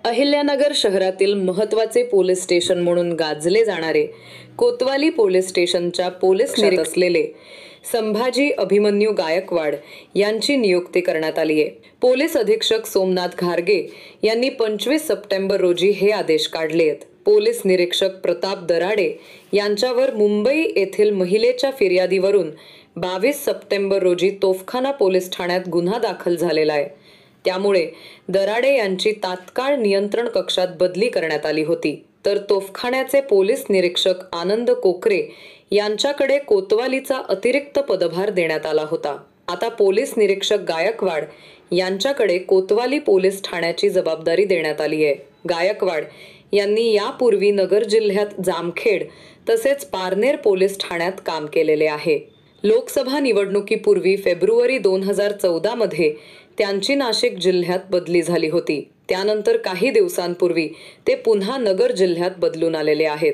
अहिल्यानगर शहरातील महत्त्वाचे police station म्हणून गाजले जाणारे कोतवाली पोलीस स्टेशनच्या पोलीस निरीक्षक असलेले संभाजी अभिमन्यू गायकवाड यांची नियुक्ती करण्यात आली आहे। पोलीस अधीक्षक सोमनाथ घारगे यांनी 25 सप्टेंबर रोजी हे आदेश काढले आहेत। पोलीस निरीक्षक प्रताप दराडे यांच्यावर मुंबई येथील महिलेच्या फिर्यादीवरून 22 सप्टेंबर रोजी तोफखाना पोलीस ठाण्यात गुन्हा दाखल झालेला आहे। त्यामुळे दराडे यांची तात्काळ नियंत्रण कक्षात बदली करण्यात आली होती, तर तोफखान्याचे पोलीस निरीक्षक आनंद कोकरे यांच्याकडे कोतवालीचा अतिरिक्त पदभार देण्यात आला होता। आता पोलीस निरीक्षक गायकवाड यांच्याकडे कोतवाली पोलीस ठाण्याची जबाबदारी देण्यात आली आहे। गायकवाड यांनी यापूर्वी नगर जिल्ह्यात जामखेड तसेच पारनेर पोलीस ठाण्यात काम केलेले आहे। लोकसभा निवडणुकीपूर्वी फेब्रुवारी 2014 मध्ये त्यांची नाशिक जिल्ह्यात बदली झाली होती। त्यानंतर काही दिवसांपूर्वी ते पुन्हा नगर जिल्ह्यात बदलून आलेले आहेत।